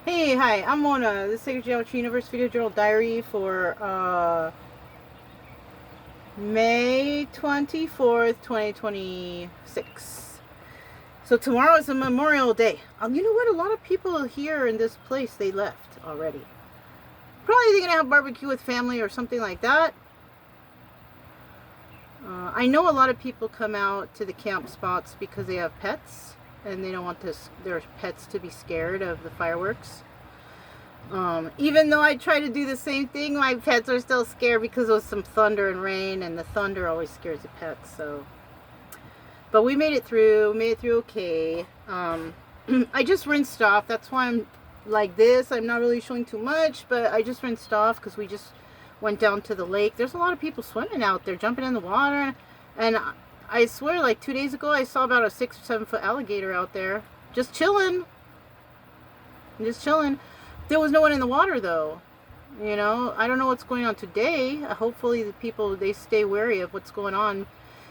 Hey, hi, I'm Mona. This is Sacred Geometry Universe Video Journal Diary for May 24th, 2026. So tomorrow is a Memorial Day. You know what? A lot of people here in this place, they left already. Probably they're going to have barbecue with family or something like that. I know a lot of people come out to the camp spots because they have pets and they don't want their pets to be scared of the fireworks. Even though I try to do the same thing, my pets are still scared because of some thunder and rain, and the thunder always scares the pets. So, but we made it through. Made it through okay. I just rinsed off. That's why I'm like this. I'm not really showing too much, but I just rinsed off because we just went down to the lake. There's a lot of people swimming out there, jumping in the water, and I swear, like 2 days ago, I saw about a 6 or 7 foot alligator out there, just chilling. Just chilling. There was no one in the water though. You know, I don't know what's going on today. Hopefully the people, they stay wary of what's going on,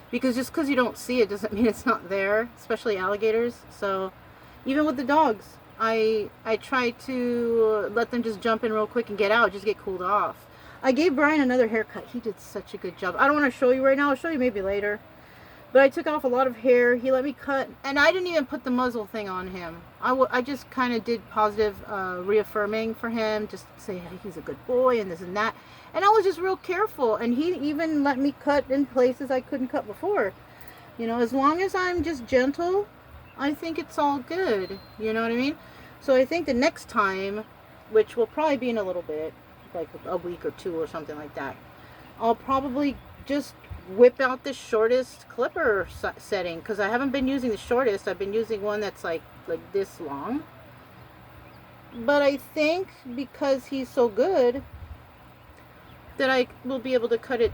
because just because you don't see it doesn't mean it's not there, especially alligators. So even with the dogs, I try to let them just jump in real quick and get out, just get cooled off. I gave Brian another haircut. He did such a good job. I don't want to show you right now. I'll show you maybe later. But I took off a lot of hair. He let me cut, and I didn't even put the muzzle thing on him. I just kind of did positive reaffirming for him, just to say, hey, he's a good boy and this and that. And I was just real careful, and he even let me cut in places I couldn't cut before. You know, as long as I'm just gentle, I think it's all good. You know what I mean? So I think the next time, which will probably be in a little bit, like a week or two or something like that, I'll probably just whip out the shortest clipper setting, because I haven't been using the shortest. I've been using one that's like this long, but I think because he's so good that I will be able to cut it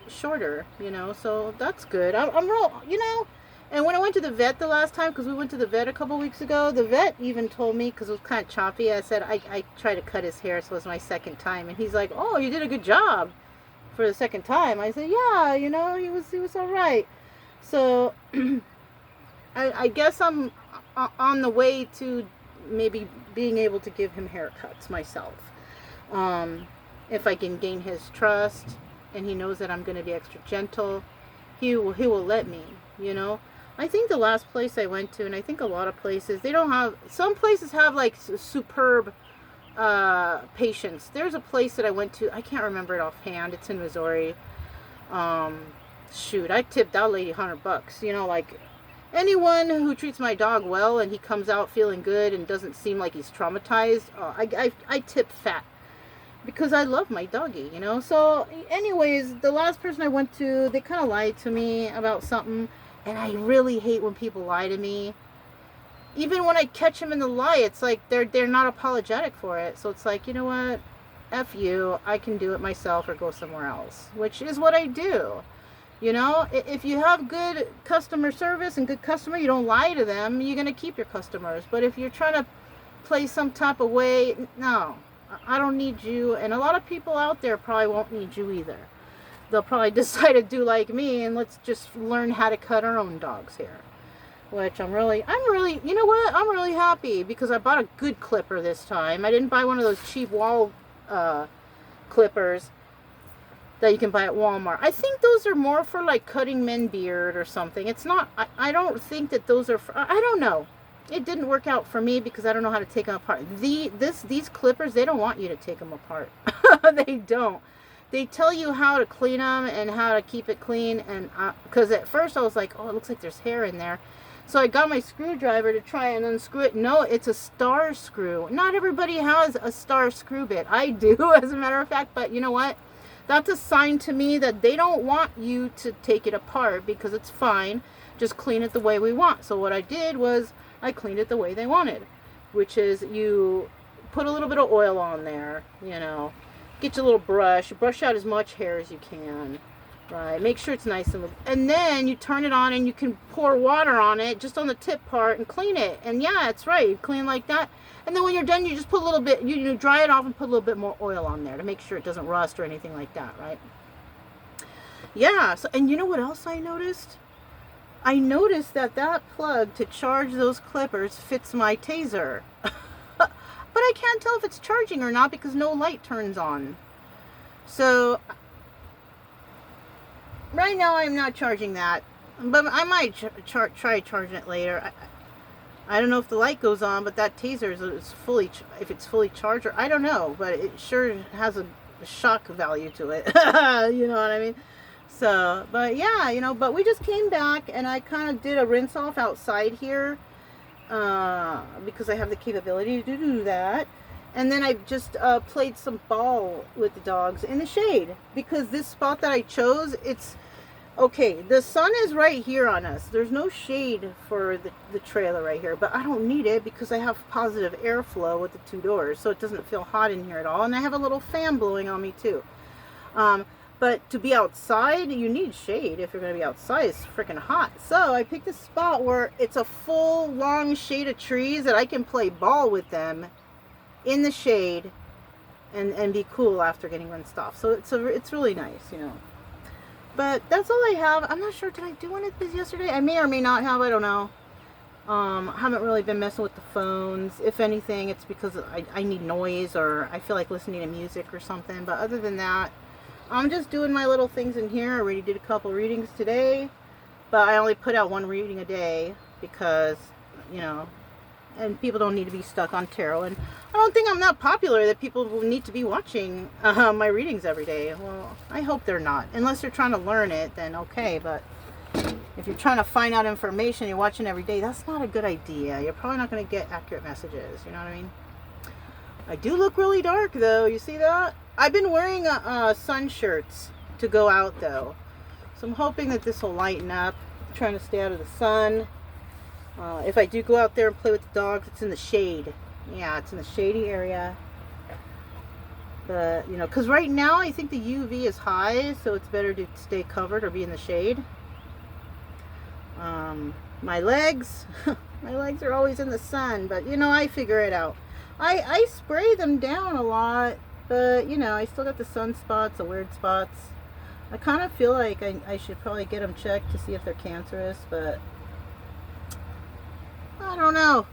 shorter, you know, so that's good. I'm real, you know. And when I went to the vet the last time, because we went to the vet a couple weeks ago, the vet even told me, because it was kind of choppy, I said I tried to cut his hair, so it was my second time, and he's like, oh, you did a good job for the second time. I said, yeah, you know, he was all right. So I guess I'm on the way to maybe being able to give him haircuts myself. If I can gain his trust and he knows that I'm going to be extra gentle, he will let me, you know. I think the last place I went to, and I think a lot of places, they don't have, some places have like superb patients. There's a place that I went to, I can't remember it offhand, it's in Missouri. Shoot, I tipped that lady $100. You know, like, anyone who treats my dog well and he comes out feeling good and doesn't seem like he's traumatized, I tip fat, because I love my doggy, you know. So anyways, the last person I went to, they kind of lied to me about something, and I really hate when people lie to me. Even when I catch them in the lie, it's like they're not apologetic for it. So it's like, you know what, F you, I can do it myself or go somewhere else, which is what I do. You know, if you have good customer service and good customer, you don't lie to them, you're going to keep your customers. But if you're trying to play some type of way, no, I don't need you. And a lot of people out there probably won't need you either. They'll probably decide to do like me, and let's just learn how to cut our own dog's hair. Which I'm really, you know what? I'm really happy because I bought a good clipper this time. I didn't buy one of those cheap wall clippers that you can buy at Walmart. I think those are more for like cutting men beard or something. It's not, I don't think that those are for, I don't know. It didn't work out for me because I don't know how to take them apart. These clippers, they don't want you to take them apart. They don't. They tell you how to clean them and how to keep it clean. And because at first I was like, oh, it looks like there's hair in there. So I got my screwdriver to try and unscrew it. No, it's a star screw. Not everybody has a star screw bit. I do, as a matter of fact. But you know what? That's a sign to me that they don't want you to take it apart, because it's fine. Just clean it the way we want. So what I did was I cleaned it the way they wanted, which is you put a little bit of oil on there, you know. Get your little brush out as much hair as you can. Right, make sure it's nice and then you turn it on and you can pour water on it just on the tip part and clean it. And yeah, it's right, you clean like that. And then when you're done, you just put a little bit, you dry it off and put a little bit more oil on there to make sure it doesn't rust or anything like that, right? Yeah, so, and you know what else I noticed? I noticed that plug to charge those clippers fits my taser. But I can't tell if it's charging or not because no light turns on. So right now I'm not charging that, but I might try charging it later. I don't know if the light goes on, but that taser is fully, if it's fully charged, or I don't know, but it sure has a shock value to it. You know what I mean? So, but yeah, you know, but we just came back and I kind of did a rinse off outside here because I have the capability to do that. And then I just played some ball with the dogs in the shade because this spot that I chose, it's okay. The sun is right here on us. There's no shade for the trailer right here, but I don't need it because I have positive airflow with the 2 doors, so it doesn't feel hot in here at all. And I have a little fan blowing on me too. But to be outside, you need shade. If you're going to be outside, it's freaking hot. So I picked a spot where it's a full long shade of trees that I can play ball with them in the shade and be cool after getting rinsed off. So it's really nice, you know. But that's all I have. I'm not sure, did I do one of these yesterday? I may or may not have, I don't know. I haven't really been messing with the phones. If anything, it's because I need noise or I feel like listening to music or something. But other than that, I'm just doing my little things in here. I already did a couple readings today, but I only put out 1 reading a day because, you know, and people don't need to be stuck on tarot. And I don't think I'm that popular that people will need to be watching my readings every day. Well, I hope they're not. Unless you're trying to learn it, then okay. But if you're trying to find out information, you're watching every day, that's not a good idea. You're probably not going to get accurate messages. You know what I mean? I do look really dark, though. You see that? I've been wearing sun shirts to go out, though. So I'm hoping that this will lighten up. I'm trying to stay out of the sun. If I do go out there and play with the dogs, it's in the shade. Yeah, it's in the shady area. But, you know, because right now I think the UV is high, so it's better to stay covered or be in the shade. My legs, my legs are always in the sun, but, you know, I figure it out. I spray them down a lot, but, you know, I still got the sunspots, the weird spots. I kind of feel like I should probably get them checked to see if they're cancerous, but I don't know.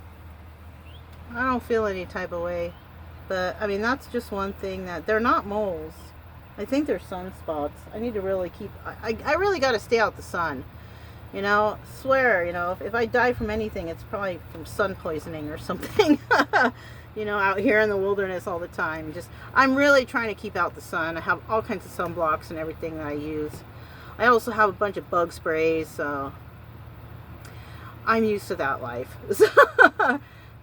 I don't feel any type of way. But, I mean, that's just one thing that they're not moles. I think they're sunspots. I need to really keep, I really got to stay out the sun. You know, swear, you know, if I die from anything, it's probably from sun poisoning or something. You know, out here in the wilderness all the time. I'm really trying to keep out the sun. I have all kinds of sunblocks and everything that I use. I also have a bunch of bug sprays, so I'm used to that life.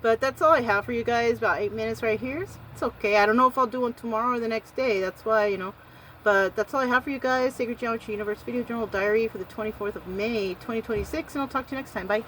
But that's all I have for you guys. About 8 minutes right here. It's okay. I don't know if I'll do one tomorrow or the next day. That's why, you know. But that's all I have for you guys. Sacred Geometry Universe Video Journal Diary for the 24th of May, 2026. And I'll talk to you next time. Bye.